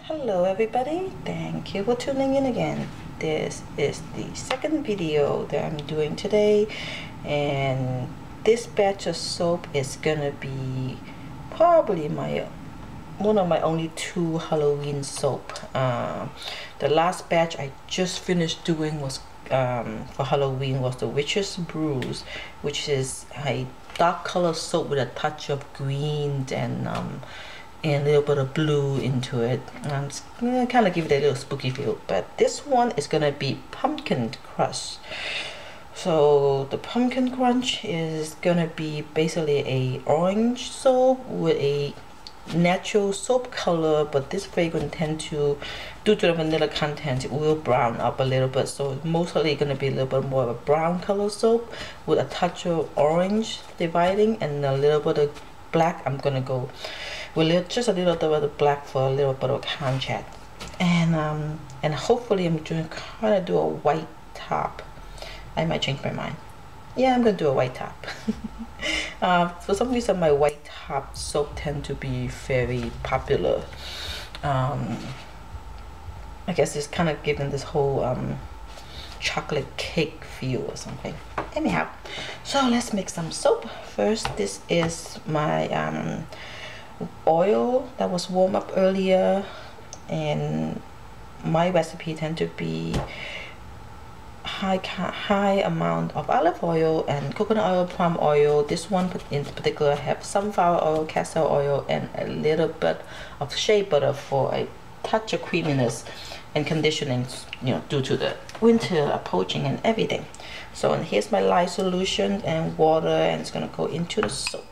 Hello everybody, thank you for tuning in again. This is the second video that I'm doing today, and this batch of soap is gonna be probably one of my only 2 Halloween soap. The last batch I just finished doing was for Halloween was the Witch's Brews, which is a dark color soap with a touch of green and a little bit of blue into it. It's gonna kind of give it a little spooky feel. But this one is gonna be pumpkin crush. So the pumpkin crunch is gonna be basically a orange soap with a natural soap color, but this fragrance tend to, due to the vanilla content, it will brown up a little bit. So it's mostly gonna be a little bit more of a brown color soap with a touch of orange dividing and a little bit of black. I'm gonna go with just a little bit of the black for a little bit of contrast, and hopefully I'm going to kind of do a white top. I might change my mind. Yeah, I'm gonna do a white top. For some reason my white top soap tend to be very popular. I guess it's kind of giving this whole chocolate cake feel or something. Anyhow, so let's make some soap. First, this is my oil that was warmed up earlier, and my recipe tend to be high amount of olive oil and coconut oil, palm oil. This one in particular have sunflower oil, castor oil, and a little bit of shea butter for a touch of creaminess and conditioning, due to the winter approaching and everything. So, and here's my lye solution and water, and it's gonna go into the soap.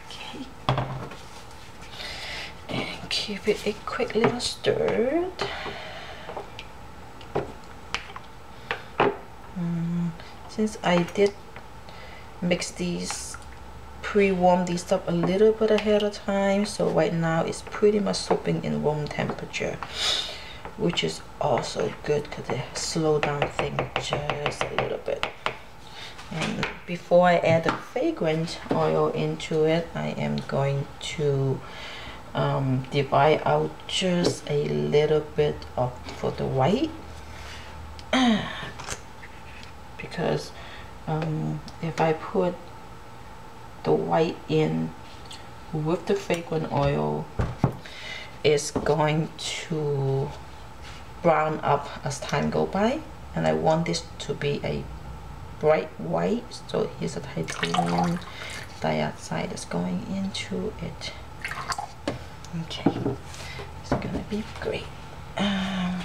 Okay, and give it a quick little stir. Since I did mix these, pre-warm these up a little bit ahead of time, so right now it's pretty much soaping in room temperature, which is also good because they slow down things just a little bit. And before I add the fragrant oil into it, I am going to divide out just a little bit for the white, because if I put the white in with the fragrant oil, it's going to brown up as time go by, and I want this to be a bright white. So here's a titanium dioxide that's going into it. Okay, it's gonna be great. And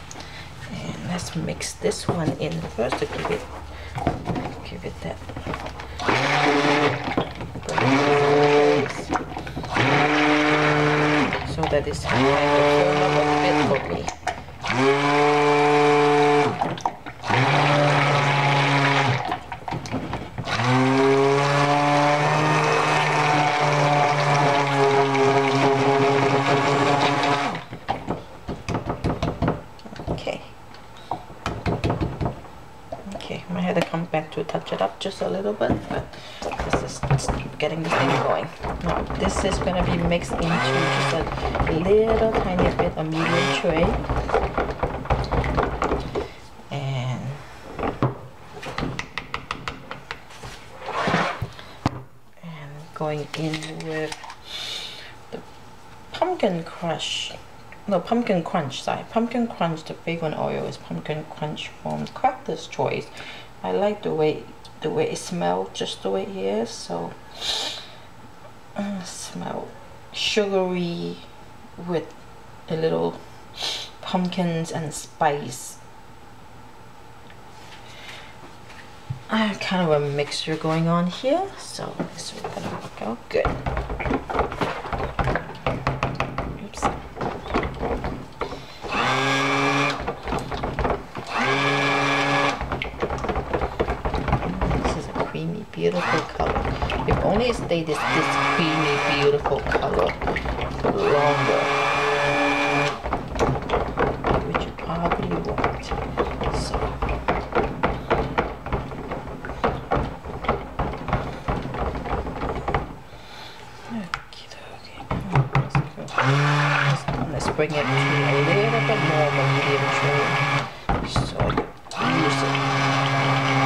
let's mix this one in first to give it that so that it's kind of firm up a bit for me. Okay, I had to come back to touch it up just a little bit, but this is getting the thing going. Now this is going to be mixed into just a little tiny bit of medium tray, and going in with the pumpkin crunch. No, pumpkin crunch, sorry. Pumpkin crunch, the fragrant oil is pumpkin crunch from Crafter's Choice. I like the way it smells, just the way it is. So smell sugary with a little pumpkins and spice. Kind of a mixture going on here, so this is gonna work out good. Beautiful color. If only it stayed this creamy, beautiful color for longer, which you probably want. So Let's bring it to a little bit more of a medium flame so you use it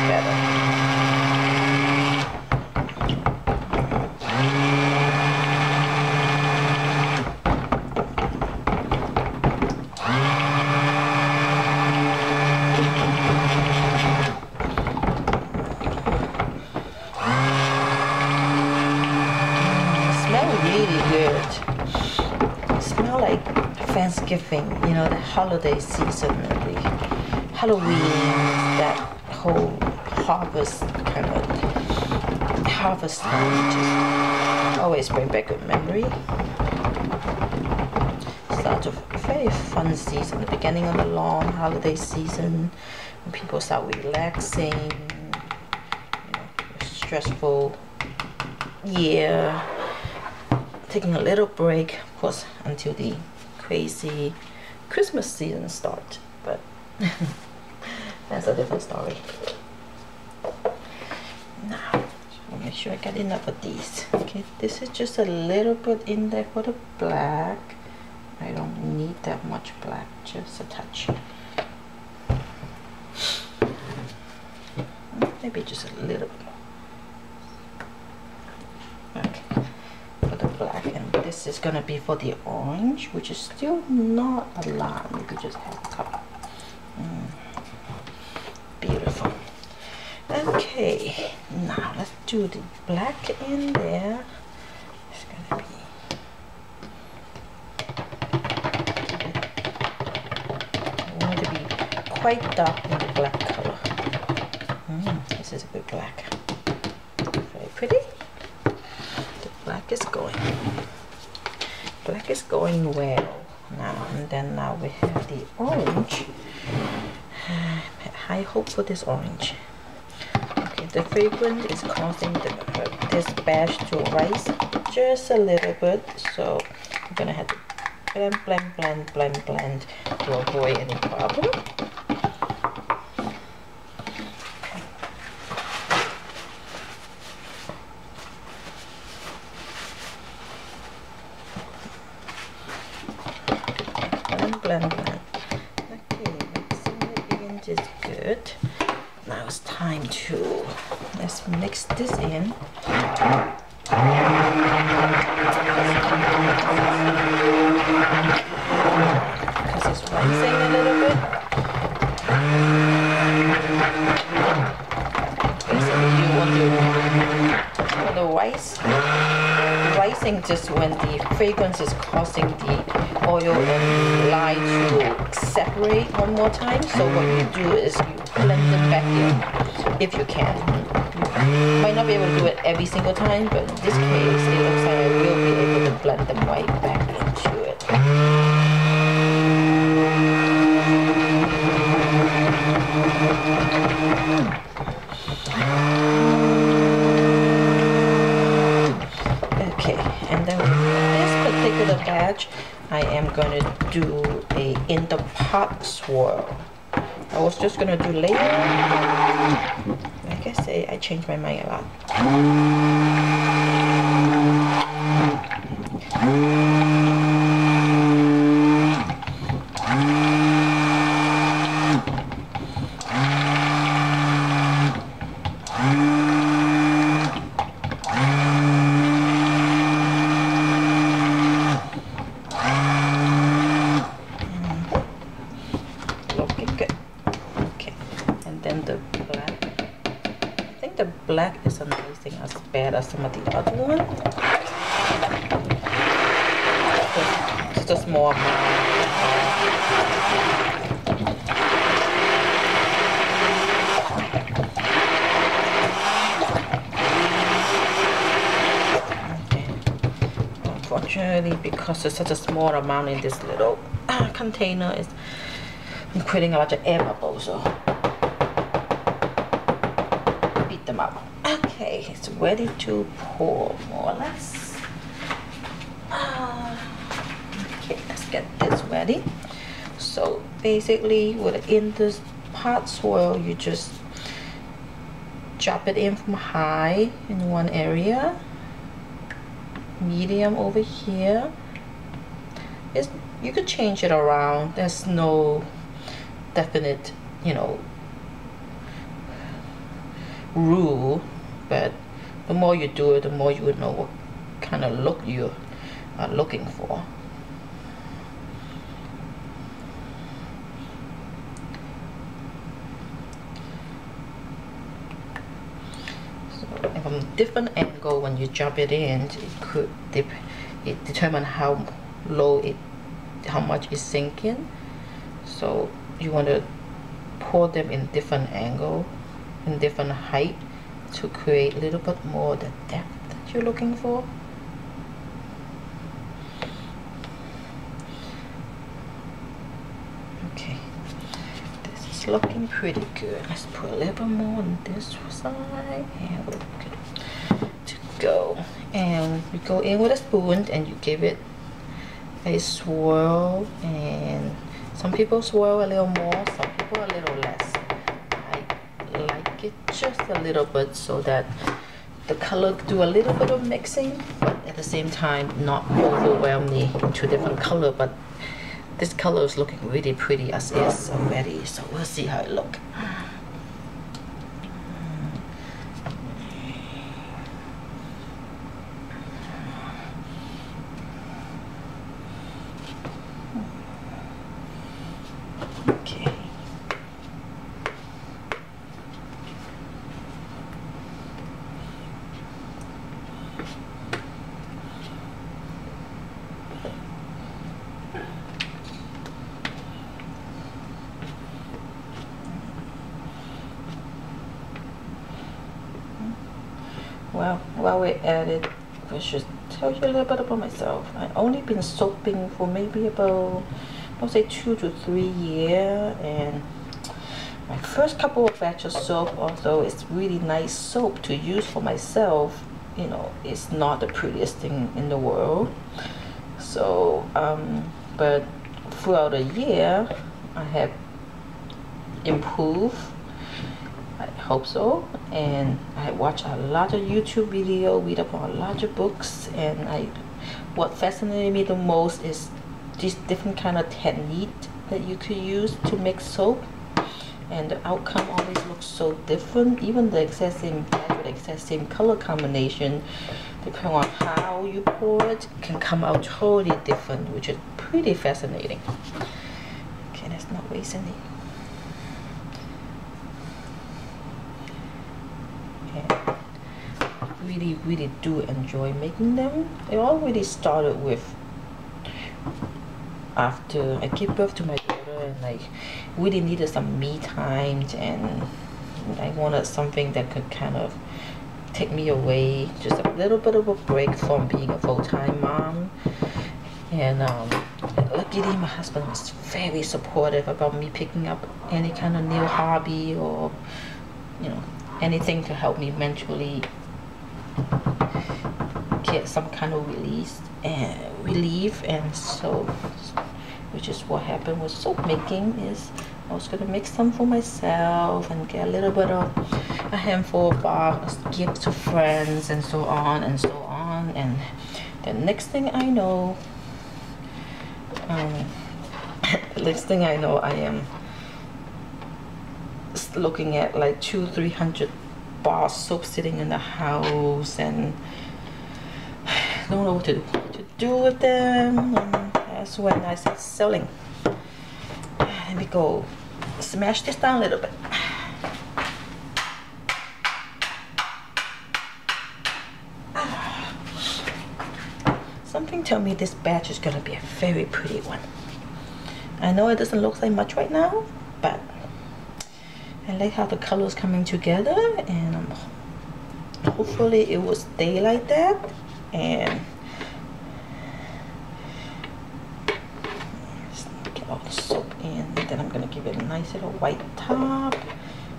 better. Thanksgiving, you know, the holiday season, the Halloween, that whole harvest kind of harvest time just always bring back good memory. Start a very fun season, the beginning of the long holiday season, when people start relaxing, you know, stressful year, taking a little break, of course, until the crazy Christmas season start, but that's a different story. Now, I'll make sure I get enough of these. Okay, this is just a little bit in there for the black. I don't need that much black, just a touch. Maybe just a little bit more. Okay. Black, and this is gonna be for the orange, which is still not a lot, maybe just half a cup. Beautiful. Okay, now let's do the black in there. It's gonna be I want it to be quite dark in the black color. This is a good black, very pretty. Black is going well now, and then now we have the orange. High hope for this orange. Okay, the fragrance is causing this batch to rise just a little bit, so I'm gonna have to blend to avoid any problem. Blend. Okay, mixing it in is good. Now it's time to let's mix this in. Because it's rising a little bit. Basically, you want the rising just when the fragrance is causing the oil and lye to separate one more time. So what you do is you blend them back in if you can. You might not be able to do it every single time, but in this case it looks like I will be able to blend them right back into it. Okay, and then with this particular batch I am going to do a in the pot swirl. I was just going to do layer. Like I say, I change my mind a lot. Black isn't tasting as bad as some of the other one. It's just more amount. Okay. Unfortunately, because it's such a small amount in this little container, I'm creating a lot of air bubbles. So them up. Okay, it's ready to pour more or less. Okay, let's get this ready. So basically within this pot swirl, you just drop it in from high in one area, medium over here, it's, you could change it around. There's no definite, you know, rule, but the more you do it, the more you would know what kind of look you are looking for. From different angle, when you drop it in, it determine how low how much is sinking. So you want to pour them in different angle, in different height, to create a little bit more the depth that you're looking for. Okay, this is looking pretty good. Let's put a little bit more on this side, and we're good to go. And you go in with a spoon and you give it a swirl, and some people swirl a little more, some people a little less. I like it just a little bit so that the color do a little bit of mixing, but at the same time not overwhelm me into different color. But this color is looking really pretty as is already, so we'll see how it look. Okay. Well, while we're at it, I should tell you a little bit about myself. I've only been soaping for maybe about, I'll say 2 to 3 years, and my first couple of batches of soap, although it's really nice soap to use for myself, you know, it's not the prettiest thing in the world. So, but throughout the year, I have improved. I hope so. And I watch a lot of YouTube video, read up on a lot of books, and what fascinated me the most is these different kind of technique that you could use to make soap, and the outcome always looks so different. Even the exact same batch with the exact same color combination, depending on how you pour it, can come out totally different, which is pretty fascinating. Okay, let's not waste any. Really do enjoy making them. It already started with after I gave birth to my daughter, and I really needed some me time, and I wanted something that could kind of take me away, just a little bit of a break from being a full-time mom. And luckily my husband was very supportive about me picking up any kind of new hobby, or you know, anything to help me mentally get some kind of relief. And so, which is what happened with soap making, is I was gonna make some for myself and get a little bit of a handful of bottles, give to friends, and so on and so on. And the next thing I know, I am looking at like 200-300 bar soap sitting in the house, and I don't know what to do with them. And that's when I start selling. Let me go smash this down a little bit. Something tell me this batch is gonna be a very pretty one. I know it doesn't look like much right now, but I like how the colors coming together, and hopefully it will stay like that. And just get all the soap in, and then I'm gonna give it a nice little white top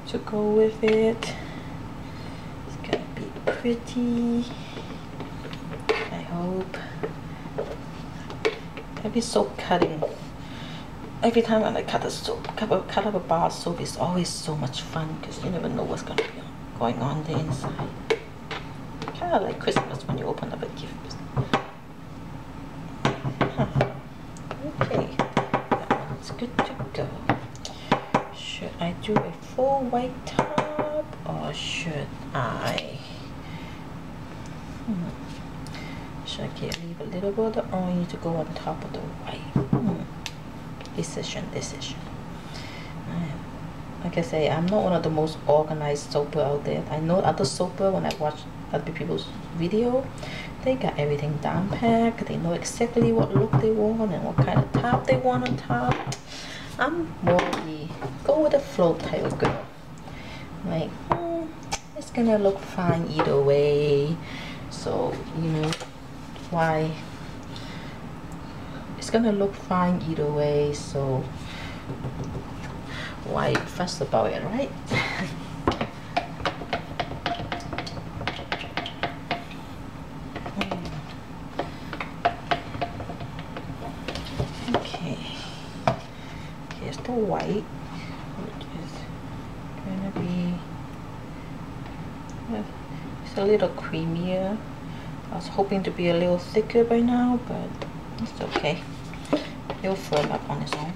to go with it. It's gonna be pretty, I hope. Every soap cutting, every time I cut a soap, cut up a bar of soap, is always so much fun, because you never know what's gonna be going on the inside. Kind of like Christmas when you open up a gift. do a full white top, or should I? Should I leave a little bit of the orange to go on top of the white? Decision. Like I say, I'm not one of the most organized soaper out there. I know other soaper, when I watch other people's video, they got everything down packed. They know exactly what look they want and what kind of top they want on top. I'm more the go with the flow type of girl. Like, it's gonna look fine either way. So, you know, why? It's gonna look fine either way. So, why fuss about it, right? Okay. Here's the white, which is gonna be, it's a little creamier. I was hoping to be a little thicker by now, but it's okay. It'll firm up on its own.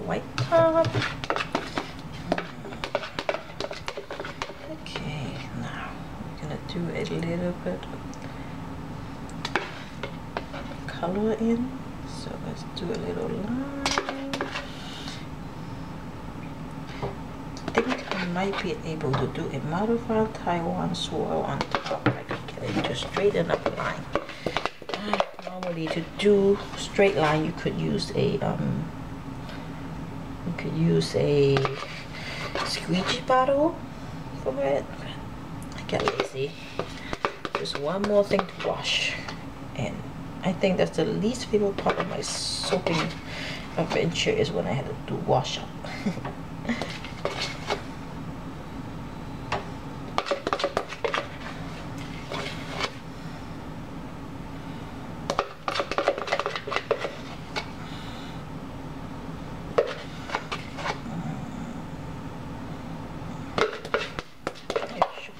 White top. Okay, now we're gonna do a little bit of color in. So let's do a little line. I think I might be able to do a modified Taiwan swirl on top. I can get it to straighten up the line. Normally, to do straight line, you could use a squeegee bottle for it. I get lazy. Just one more thing to wash, and I think that's the least favorite part of my soaping adventure, is when I had to do wash up.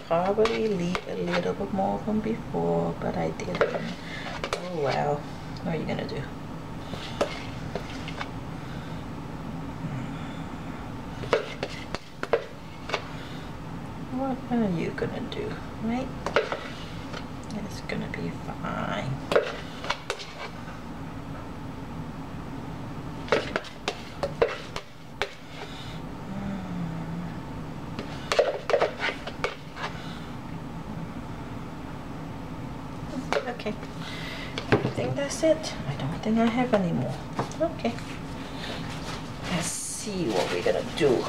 Probably leave a little bit more from before, but I didn't. Oh well, what are you gonna do? What are you gonna do, right? It's gonna be fine. Okay, I think that's it. I don't think I have any more. Okay, let's see what we're gonna do.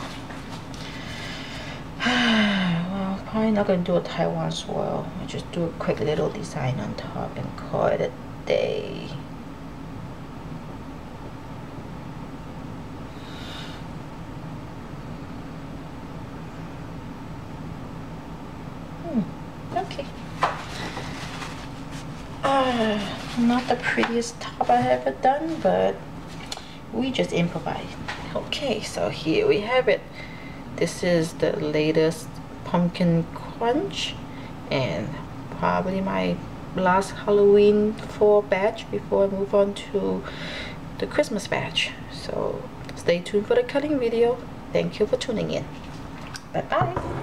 Well, probably not gonna do a Taiwan swirl. I'll just do a quick little design on top and call it a day. Okay. Not the prettiest top I ever done, but we just improvise. Okay, so here we have it. This is the latest pumpkin crunch, and probably my last Halloween fall batch before I move on to the Christmas batch. So stay tuned for the cutting video. Thank you for tuning in. Bye bye.